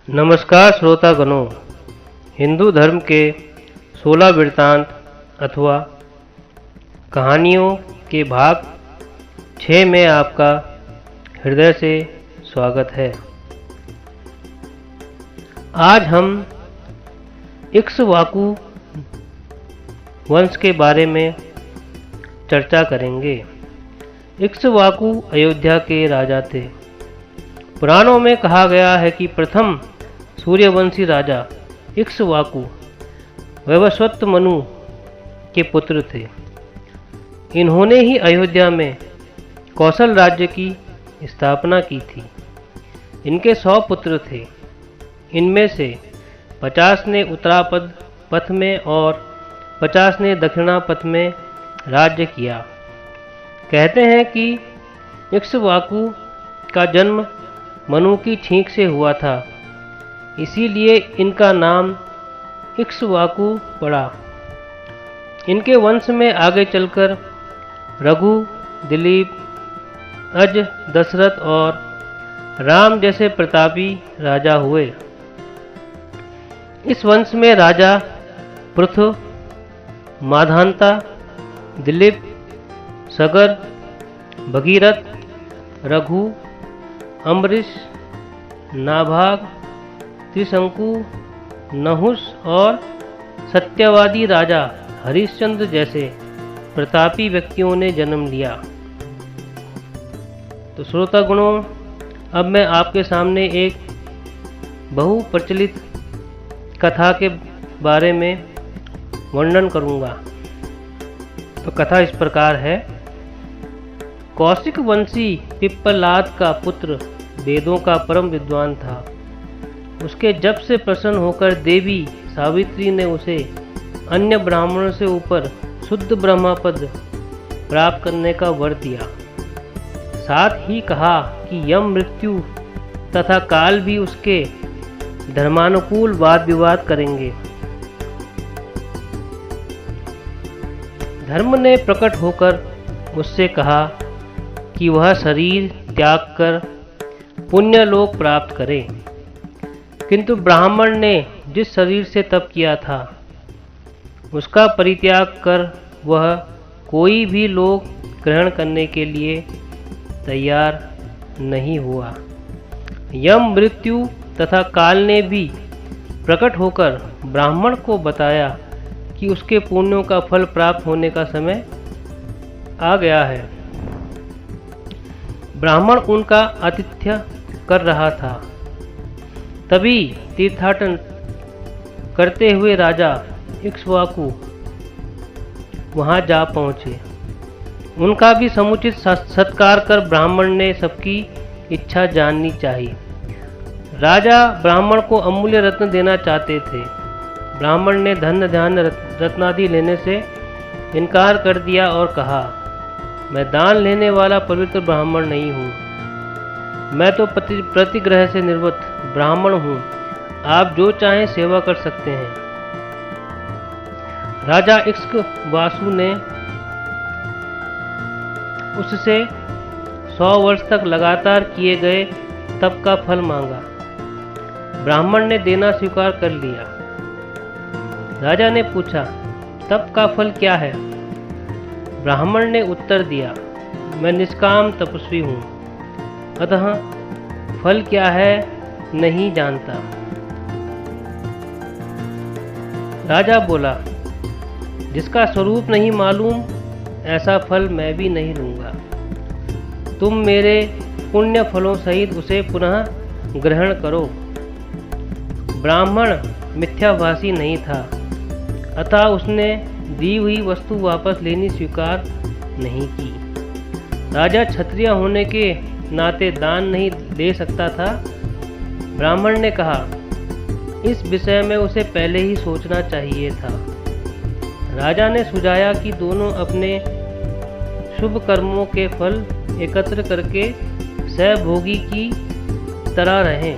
नमस्कार श्रोतागणों, हिंदू धर्म के 16 वृत्तांत अथवा कहानियों के भाग 6 में आपका हृदय से स्वागत है। आज हम इक्ष्वाकु वंश के बारे में चर्चा करेंगे। इक्ष्वाकु अयोध्या के राजा थे। पुराणों में कहा गया है कि प्रथम सूर्यवंशी राजा इक्ष्वाकु वैवस्वत मनु के पुत्र थे। इन्होंने ही अयोध्या में कौशल राज्य की स्थापना की थी। इनके 100 पुत्र थे। इनमें से 50 ने उत्तरापद पथ में और 50 ने दक्षिणापथ में राज्य किया। कहते हैं कि इक्ष्वाकु का जन्म मनु की छींक से हुआ था, इसीलिए इनका नाम इक्ष्वाकु पड़ा। इनके वंश में आगे चलकर रघु, दिलीप, अज, दशरथ और राम जैसे प्रतापी राजा हुए। इस वंश में राजा पृथु, माधांता, दिलीप, सगर, भगीरथ, रघु, अम्बरीश, नाभाग, त्रिशंकु, नहुष और सत्यवादी राजा हरिश्चंद्र जैसे प्रतापी व्यक्तियों ने जन्म लिया। तो श्रोतागणों, अब मैं आपके सामने एक बहुप्रचलित कथा के बारे में वर्णन करूंगा। तो कथा इस प्रकार है। कौशिक वंशी पिप्पलाद का पुत्र वेदों का परम विद्वान था। उसके जप से प्रसन्न होकर देवी सावित्री ने उसे अन्य ब्राह्मणों से ऊपर शुद्ध ब्रह्मपद प्राप्त करने का वर दिया। साथ ही कहा कि यम, मृत्यु तथा काल भी उसके धर्मानुकूल वाद विवाद करेंगे। धर्म ने प्रकट होकर उससे कहा कि वह शरीर त्याग कर पुण्य लोक प्राप्त करे। किंतु ब्राह्मण ने जिस शरीर से तप किया था उसका परित्याग कर वह कोई भी लोक ग्रहण करने के लिए तैयार नहीं हुआ। यम, मृत्यु तथा काल ने भी प्रकट होकर ब्राह्मण को बताया कि उसके पुण्यों का फल प्राप्त होने का समय आ गया है। ब्राह्मण उनका आतिथ्य कर रहा था। तभी तीर्थाटन करते हुए राजा इक्ष्वाकु वहां जा पहुंचे। उनका भी समुचित सत्कार कर ब्राह्मण ने सबकी इच्छा जाननी चाहिए। राजा ब्राह्मण को अमूल्य रत्न देना चाहते थे। ब्राह्मण ने धन धान्य रत्नादि लेने से इनकार कर दिया और कहा, मैं दान लेने वाला पवित्र ब्राह्मण नहीं हूँ। मैं तो प्रतिग्रह से निर्वृत्त ब्राह्मण हूँ। आप जो चाहें सेवा कर सकते हैं। राजा इक्ष्वाकु ने उससे 100 वर्ष तक लगातार किए गए तप का फल मांगा। ब्राह्मण ने देना स्वीकार कर लिया। राजा ने पूछा, तप का फल क्या है? ब्राह्मण ने उत्तर दिया, मैं निष्काम तपस्वी हूँ, अतः फल क्या है नहीं जानता। राजा बोला, जिसका स्वरूप नहीं मालूम ऐसा फल मैं भी नहीं लूँगा। तुम मेरे पुण्य फलों सहित उसे पुनः ग्रहण करो। ब्राह्मण मिथ्याभाषी नहीं था, अतः उसने दी हुई वस्तु वापस लेनी स्वीकार नहीं की। राजा क्षत्रिय होने के नाते दान नहीं दे सकता था। ब्राह्मण ने कहा, इस विषय में उसे पहले ही सोचना चाहिए था। राजा ने सुझाया कि दोनों अपने शुभ कर्मों के फल एकत्र करके सहभोगी की तरह रहें।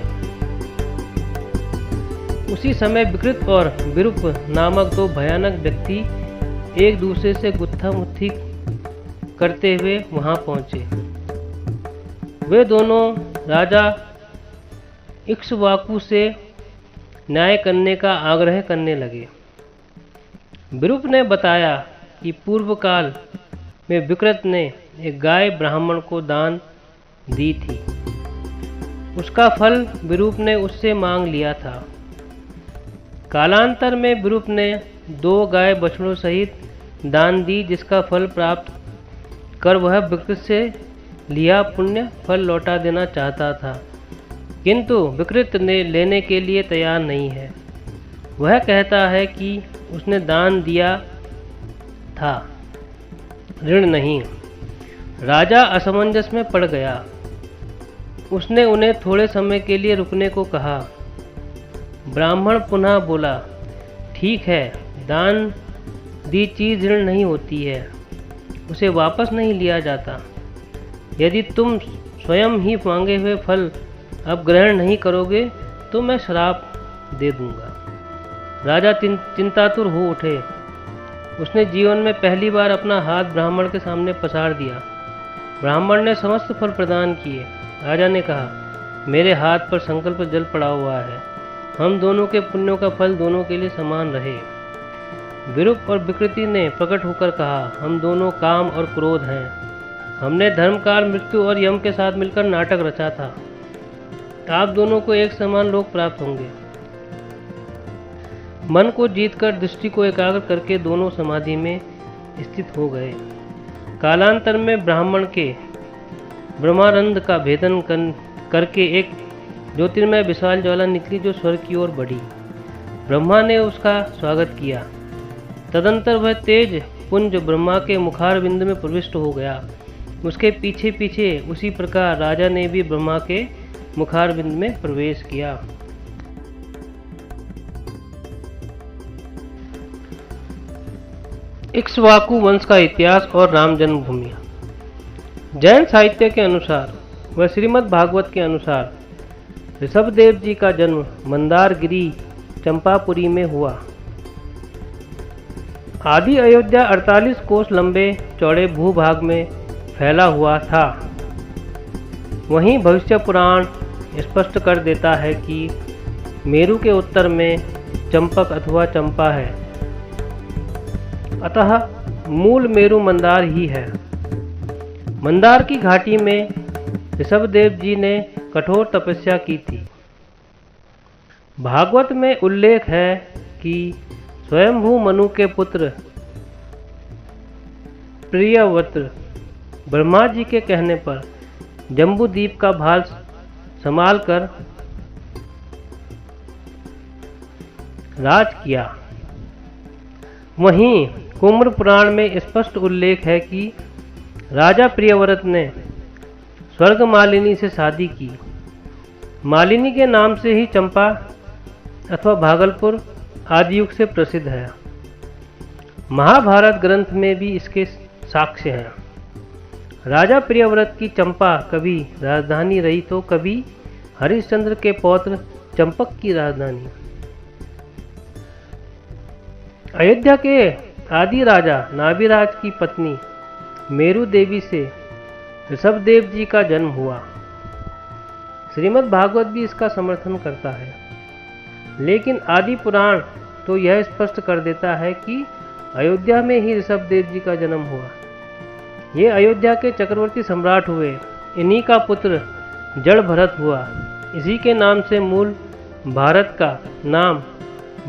उसी समय विकृत और विरूप नामक 2 भयानक व्यक्ति एक दूसरे से गुत्था मुट्ठी करते हुए वहां पहुंचे। वे दोनों राजा इक्ष्वाकु से न्याय करने का आग्रह करने लगे। विरूप ने बताया कि पूर्व काल में विकृत ने एक गाय ब्राह्मण को दान दी थी। उसका फल विरूप ने उससे मांग लिया था। कालांतर में विरूप ने 2 गाय बछड़ों सहित दान दी, जिसका फल प्राप्त कर वह विकृत से लिया पुण्य फल लौटा देना चाहता था, किंतु विकृत ने लेने के लिए तैयार नहीं है। वह कहता है कि उसने दान दिया था, ऋण नहीं। राजा असमंजस में पड़ गया। उसने उन्हें थोड़े समय के लिए रुकने को कहा। ब्राह्मण पुनः बोला, ठीक है, दान दी चीज ऋण नहीं होती है, उसे वापस नहीं लिया जाता। यदि तुम स्वयं ही मांगे हुए फल अब ग्रहण नहीं करोगे तो मैं श्राप दे दूंगा। राजा चिंतातुर हो उठे। उसने जीवन में पहली बार अपना हाथ ब्राह्मण के सामने पसार दिया। ब्राह्मण ने समस्त फल प्रदान किए। राजा ने कहा, मेरे हाथ पर संकल्प जल पड़ा हुआ है, हम दोनों के पुण्यों का फल दोनों के लिए समान रहे। विरूप और विकृति ने प्रकट होकर कहा, हम दोनों काम और क्रोध हैं। हमने धर्म काल मृत्यु और यम के साथ मिलकर नाटक रचा था। आप दोनों को एक समान लोक प्राप्त होंगे। मन को जीतकर दृष्टि को एकाग्र करके दोनों समाधि में स्थित हो गए। कालांतर में ब्राह्मण के ब्रह्मानंद का भेदन करके एक ज्योतिर्मय विशाल ज्वाला निकली जो स्वर्ग की ओर बढ़ी। ब्रह्मा ने उसका स्वागत किया। तदंतर वह तेज पुंज ब्रह्मा के मुखारविंद में प्रविष्ट हो गया। उसके पीछे पीछे उसी प्रकार राजा ने भी ब्रह्मा के मुखारविंद में प्रवेश किया। इक्ष्वाकु वंश का इतिहास और राम जन्मभूमि। जैन साहित्य के अनुसार व श्रीमद् भागवत के अनुसार ऋषभदेव जी का जन्म मंदारगिरी चंपापुरी में हुआ। आदि अयोध्या 48 कोस लंबे चौड़े भूभाग में फैला हुआ था। वहीं भविष्य पुराण स्पष्ट कर देता है कि मेरु के उत्तर में चंपक अथवा चंपा है, अतः मूल मेरु मंदार ही है। मंदार की घाटी में ऋषभदेव जी ने कठोर तपस्या की थी। भागवत में उल्लेख है कि स्वयंभू मनु के पुत्र प्रियव्रत ब्रह्मा जी के कहने पर जम्बूद्वीप का भार संभाल कर राज किया। वहीं कुम्र पुराण में स्पष्ट उल्लेख है कि राजा प्रियव्रत ने स्वर्ग मालिनी से शादी की। मालिनी के नाम से ही चंपा अथवा भागलपुर आदि युग से प्रसिद्ध है। महाभारत ग्रंथ में भी इसके साक्ष्य हैं। राजा प्रियव्रत की चंपा कभी राजधानी रही तो कभी हरिश्चंद्र के पौत्र चंपक की राजधानी। अयोध्या के आदि राजा नाभिराज की पत्नी मेरु देवी से ऋषभदेव जी का जन्म हुआ। श्रीमद् भागवत भी इसका समर्थन करता है, लेकिन आदि पुराण तो यह स्पष्ट कर देता है कि अयोध्या में ही ऋषभदेव जी का जन्म हुआ। ये अयोध्या के चक्रवर्ती सम्राट हुए। इन्हीं का पुत्र जड़ भरत हुआ। इसी के नाम से मूल भारत का नाम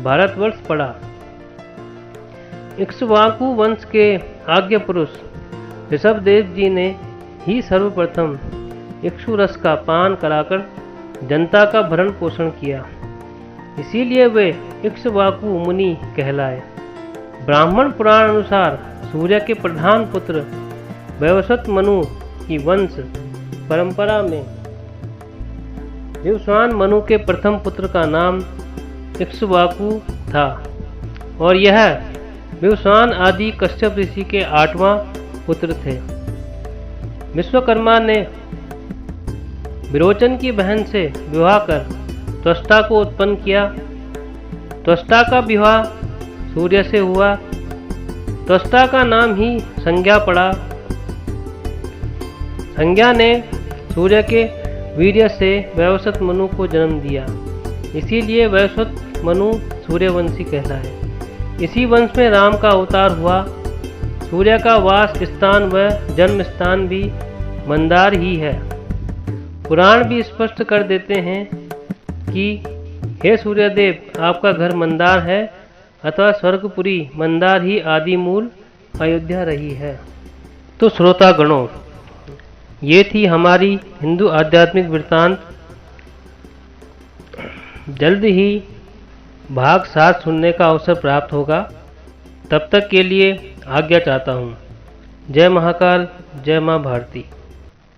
भारतवर्ष पड़ा। इक्ष्वाकु वंश के आज्ञा पुरुष ऋषभदेव जी ने ही सर्वप्रथम इक्षु रस का पान कराकर जनता का भरण पोषण किया। इसीलिए वे इक्ष्वाकु मुनि कहलाए। ब्राह्मण पुराण अनुसार सूर्य के प्रधान पुत्र वैवस्वत मनु की वंश परंपरा में विवस्वान मनु के प्रथम पुत्र का नाम इक्ष्वाकु था और यह विवस्वान आदि कश्यप ऋषि के 8वां पुत्र थे। विश्वकर्मा ने विरोचन की बहन से विवाह कर त्वष्टा को उत्पन्न किया। त्वष्टा का विवाह सूर्य से हुआ। त्वष्टा का नाम ही संज्ञा पड़ा। संज्ञा ने सूर्य के वीर्य से वैवस्वत मनु को जन्म दिया। इसीलिए वैवस्वत मनु सूर्यवंशी कहलाए। इसी वंश में राम का अवतार हुआ। सूर्य का वास स्थान व जन्म स्थान भी मंदार ही है। पुराण भी स्पष्ट कर देते हैं कि हे सूर्यदेव, आपका घर मंदार है अथवा स्वर्गपुरी मंदार ही आदि मूल अयोध्या रही है। तो श्रोतागणों, ये थी हमारी हिंदू आध्यात्मिक वृत्तांत। जल्द ही भाग 7 सुनने का अवसर प्राप्त होगा। तब तक के लिए आज्ञा चाहता हूँ। जय महाकाल, जय माँ भारती।